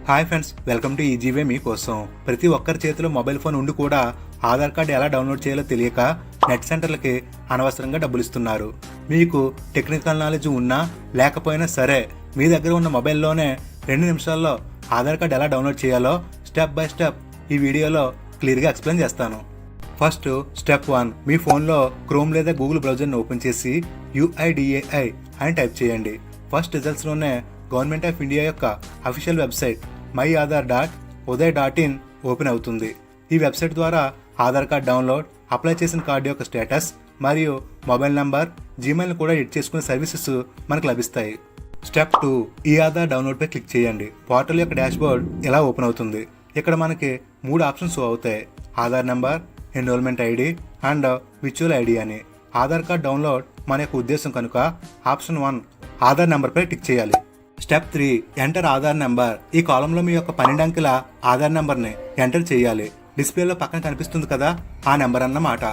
Hi friends, welcome to easy way మీకోసం. ప్రతి ఒక్కరి చేతిలో మొబైల్ ఫోన్ ఉండి కూడా ఆధార్ కార్డు ఎలా డౌన్లోడ్ చేయాలో తెలియక నెట్ సెంటర్లకి అనవసరంగా డబ్బులు ఇస్తున్నారు. మీకు టెక్నికల్ నాలెడ్జ్ ఉన్నా లేకపోయినా సరే మీ దగ్గర ఉన్న మొబైల్లోనే 2 నిమిషాల్లో ఆధార్ కార్డు ఎలా డౌన్లోడ్ చేయాలో స్టెప్ బై స్టెప్ ఈ వీడియోలో క్లియర్గా ఎక్స్ప్లెయిన్ చేస్తాను. ఫస్ట్ స్టెప్ 1, మీ ఫోన్లో క్రోమ్ లేదా గూగుల్ బ్రౌజర్ని ఓపెన్ చేసి UIDAI అని టైప్ చేయండి. ఫస్ట్ రిజల్ట్స్లోనే గవర్నమెంట్ ఆఫ్ ఇండియా యొక్క అఫీషియల్ వెబ్సైట్ myaadhar.uday.in ఓపెన్ అవుతుంది. ఈ వెబ్సైట్ ద్వారా ఆధార్ కార్డ్ డౌన్లోడ్, అప్లై చేసిన కార్డు యొక్క స్టేటస్ మరియు మొబైల్ నంబర్, జీమెయిల్ని కూడా ఎడిట్ చేసుకునే సర్వీసెస్ మనకు లభిస్తాయి. స్టెప్ 2, ఈ ఆధార్ డౌన్లోడ్పై క్లిక్ చేయండి. పోర్టల్ యొక్క డాష్బోర్డ్ ఇలా ఓపెన్ అవుతుంది. ఇక్కడ మనకి 3 ఆప్షన్స్ అవుతాయి: Aadhaar number, enrolment ID and విచువల్ ఐడి అని. ఆధార్ కార్డ్ డౌన్లోడ్ మన యొక్క ఉద్దేశం కనుక ఆప్షన్ 1 ఆధార్ నెంబర్పై క్లిక్ చేయాలి. Step 3, enter Aadhaar number. ఈ కాలంలో మీ యొక్క 12 అంకెల ఆధార్ నెంబర్ని ఎంటర్ చేయాలి. డిస్ప్లేలో పక్కన కనిపిస్తుంది కదా, ఆ నెంబర్ అన్నమాట.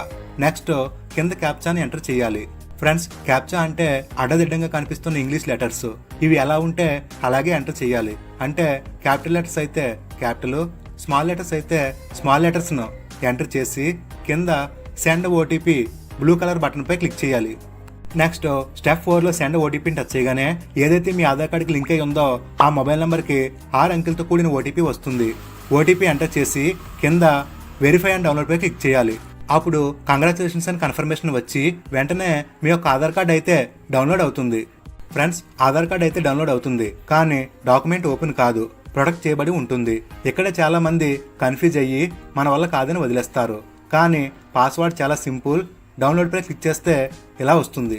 నెక్స్ట్ కింద క్యాప్చాని ఎంటర్ చేయాలి. ఫ్రెండ్స్, క్యాప్చా అంటే అడ్డదిడ్డంగా కనిపిస్తున్న ఇంగ్లీష్ లెటర్స్. ఇవి ఎలా ఉంటే అలాగే ఎంటర్ చేయాలి. అంటే క్యాపిటల్ లెటర్స్ అయితే క్యాపిటల్, స్మాల్ లెటర్స్ అయితే స్మాల్ లెటర్స్ను ఎంటర్ చేసి కింద సెండ్ ఓటీపీ బ్లూ కలర్ బటన్పై క్లిక్ చేయాలి. నెక్స్ట్ స్టెప్ 4లో సెండ్ ఓటీపీని టచ్ చేయగానే ఏదైతే మీ ఆధార్ కార్డుకి లింక్ అయి ఉందో ఆ మొబైల్ నెంబర్కి 6 అంకెలతో కూడిన ఓటీపీ వస్తుంది. ఓటీపీ ఎంటర్ చేసి కింద వెరిఫై అండ్ డౌన్లోడ్పై క్లిక్ చేయాలి. అప్పుడు కంగ్రాచులేషన్స్ అని కన్ఫర్మేషన్ వచ్చి వెంటనే మీ యొక్క ఆధార్ కార్డ్ అయితే డౌన్లోడ్ అవుతుంది. ఫ్రెండ్స్, ఆధార్ కార్డ్ అయితే డౌన్లోడ్ అవుతుంది, కానీ డాక్యుమెంట్ ఓపెన్ కాదు, ప్రొటెక్ట్ చేయబడి ఉంటుంది. ఇక్కడే చాలా మంది కన్ఫ్యూజ్ అయ్యి మన వల్ల కాదని వదిలేస్తారు. కానీ పాస్వర్డ్ చాలా సింపుల్. డౌన్లోడ్పై క్లిక్ చేస్తే ఇలా వస్తుంది.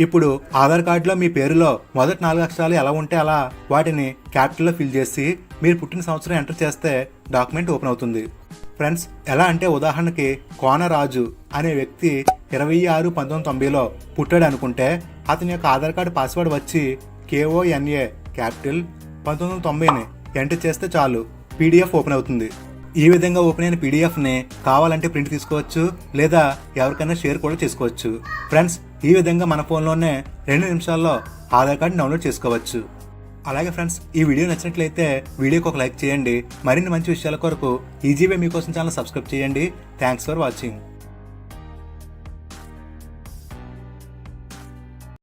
ఇప్పుడు ఆధార్ కార్డులో మీ పేరులో మొదటి 4 అక్షరాలు ఎలా ఉంటే అలా వాటిని క్యాపిటల్లో ఫిల్ చేసి మీరు పుట్టిన సంవత్సరం ఎంటర్ చేస్తే డాక్యుమెంట్ ఓపెన్ అవుతుంది. ఫ్రెండ్స్, ఎలా అంటే ఉదాహరణకి కోనరాజు అనే వ్యక్తి 26/1990లో పుట్టాడు అనుకుంటే అతని యొక్క ఆధార్ కార్డు పాస్వర్డ్ వచ్చి KONA క్యాపిటల్ 1990ని ఎంటర్ చేస్తే చాలు, PDF ఓపెన్ అవుతుంది. ఈ విధంగా ఓపెన్ అయిన PDFని కావాలంటే ప్రింట్ తీసుకోవచ్చు, లేదా ఎవరికైనా షేర్ కూడా చేసుకోవచ్చు. ఫ్రెండ్స్, ఈ విధంగా మన ఫోన్లోనే 2 నిమిషాల్లో ఆధార్ కార్డుని డౌన్లోడ్ చేసుకోవచ్చు. అలాగే ఫ్రెండ్స్, ఈ వీడియో నచ్చినట్లయితే వీడియోకి ఒక లైక్ చేయండి. మరిన్ని మంచి విషయాల కొరకు ఈజీవే మీకోసం ఛానల్ సబ్స్క్రైబ్ చేయండి. Thanks for watching.